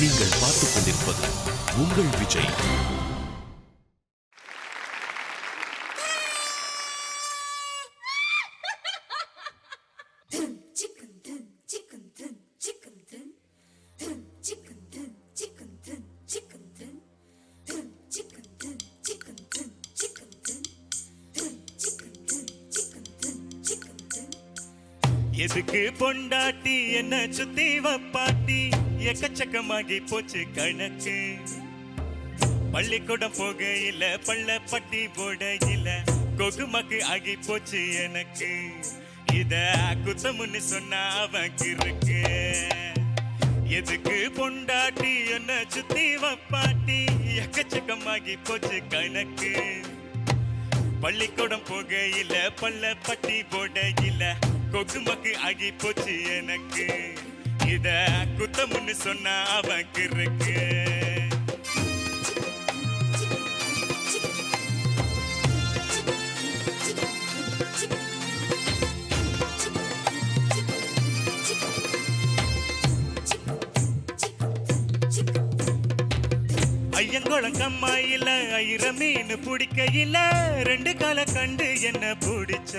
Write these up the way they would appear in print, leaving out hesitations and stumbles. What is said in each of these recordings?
நீங்கள் பார்த்துக் கொண்டிருப்பது உங்கள் விஜய். எதுக்கு பொண்டாட்டி என்ன சுத்தி வப்பாட்டி எக்கச்சக்கமாகி போச்சு கணக்கு. பள்ளிக்கூடம் போகையில பள்ளப்பட்டி போடையில கொகுமக்கு ஆகி போச்சு எனக்கு. இத குத்தமுன்னு சொன்னா அவன் இருக்கு. எதுக்கு பொண்டாட்டி என்ன சுத்தி வப்பாட்டி எக்கச்சக்கமாகி போச்சு கணக்கு. பள்ளிக்கூடம் போகையில பள்ளப்பட்டி போடையில கொகுமக்கு ஆகி போச்சு எனக்கு. இத குத்தமுன்னு சொன்னா அவன் இருக்கு. ஐயங்குளம் கம்மாயில ஐர மீன் பிடிக்கையில 2 கால கண்டு என்ன பிடிச்ச.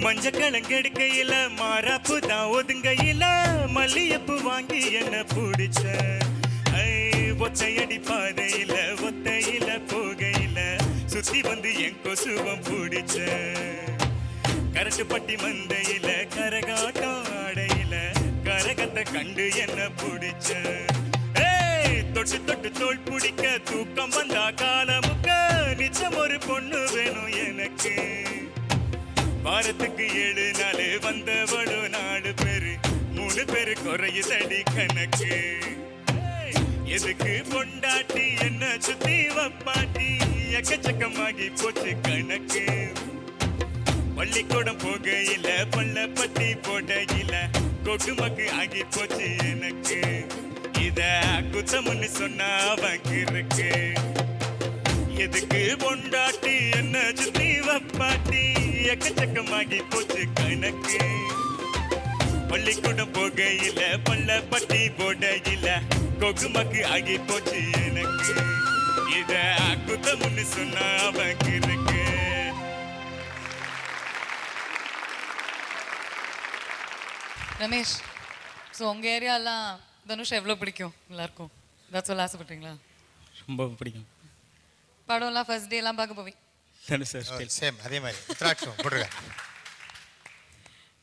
மஞ்சக்கிழங்கெடுக்கையில மாறாப்பு தான் ஒதுங்கையில மல்லியப்பு வாங்கி என்ன பிடிச்ச. ஒத்தையடி பாதையில ஒத்தையில போகையில சுத்தி வந்து என் கொசுவம் பிடிச்ச. கரட்டு பட்டி மந்தையில கரகாட்டம் ஆடையில கரகத்தை கண்டு என்ன பிடிச்ச. தொட்டு தொட்டு தோல் பிடிக்க தூக்கம் வந்தா காலமுக்க நிச்சயம் ஒரு பொண்ணு வேணும் எனக்கு. வாரத்துக்கு 7 நாள் வந்தவளும் 4 பேரு 3 பேரு குறையுதடி கணக்கு. எதுக்கு பொண்டாட்டி என்ன சுத்தி வப்பாட்டி எக்கச்சக்கமாகி போச்சு கணக்கு. பள்ளிக்கூடம் போகையில பள்ளப்பட்டி போடையில கொகுமக்கு ஆகி போச்சு எனக்கு. இத குத்தமுன்னு சொன்னா அவன் இருக்கு. எதுக்கு பொண்டாட்டி என்ன சுத்தி வப்பாட்டி எக்கச்சக்கமாகி போச்சு கணக்கு. பள்ளிக்கூடம் போகையில பள்ளப்பட்டி போடையில கொகுமக்கு ஆகி போச்சு எனக்கு. இத குத்தமுன்னு சொன்னா அவன் இருக்கு. ரமேஷ், ஸோ உங்கள் ஏரியாலாம் தனுஷ் எவ்வளோ பிடிக்கும் எல்லாருக்கும்? ஏதாவது சொல்ல ஆசைப்பட்றீங்களா? ரொம்ப பிடிக்கும். படம்லாம் ஃபர்ஸ்ட் டே எல்லாம் பார்க்க போவீங்க? தனுஷ் சார் சேம் அதே மாதிரி உத்ராட்சம் போட்டுருக்கேன்.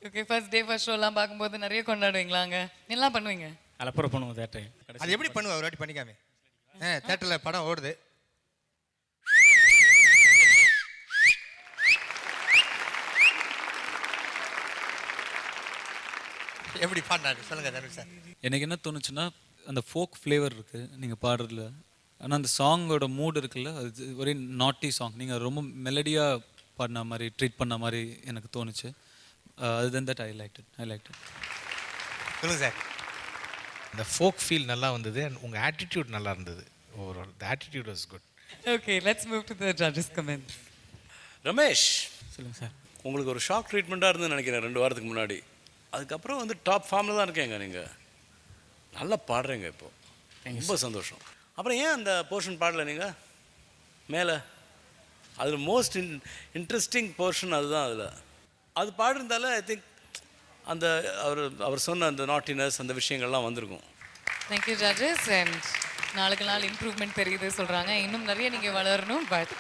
ஓகே, ஃபர்ஸ்ட் டே ஃபர்ஸ்ட் ஷோலாம் பார்க்கும்போது நிறைய கொண்டாடுவீங்களாங்க? என்னலாம் பண்ணுவீங்க? அலப்புறம் பண்ணுவோம் தேட்டர். அது எப்படி பண்ணுவா ஒரு வாட்டி பண்ணிக்காமே? தேட்டரில் படம் ஓடுது, எப்படி பாடினாரு சொல்லுங்க தனுஷ் சார். எனக்கு என்ன தோணுச்சுன்னா, அந்த ஃபோக் ஃப்ளேவர் இருக்குது நீங்கள் பாடுறதுல. ஆனால் அந்த சாங்கோட மூட் இருக்குல்ல, அது ஒரே நாட்டி சாங். நீங்கள் ரொம்ப மெலடியாக பாடின மாதிரி ட்ரீட் பண்ண மாதிரி எனக்கு தோணுச்சு. அது தென் தட் ஐ லைக் இட். சொல்லுங்க சார். இந்த ஃபோக் ஃபீல் நல்லா வந்தது. உங்கள் ஆட்டிடியூட் நல்லா இருந்தது. Overall the attitude was good. Okay, let's move to the judges comments. Ramesh, சொல்லுங்கள் சார். உங்களுக்கு ஒரு ஷாக் ட்ரீட்மெண்ட்டாக இருந்துன்னு நினைக்கிறேன் 2 வாரத்துக்கு முன்னாடி. அதுக்கப்புறம் வந்து டாப் ஃபார்மில் தான் இருக்கேங்க. நீங்கள் நல்லா பாடுறீங்க இப்போது, ரொம்ப சந்தோஷம். அப்புறம் ஏன் அந்த போர்ஷன் பாடலை நீங்கள் மேலே? அதில் மோஸ்ட் இன்ட்ரெஸ்டிங் போர்ஷன் அதுதான். அது பாடிருந்தால ஐ திங்க் அந்த அவர் சொன்ன அந்த நாட்டினஸ் அந்த விஷயங்கள்லாம் வந்திருக்கும். Thank you judges. அண்ட் நாளுக்கு நாள் இம்ப்ரூவ்மெண்ட் தெரியுது சொல்கிறாங்க. இன்னும் நிறைய நீங்கள் வளரணும். பட்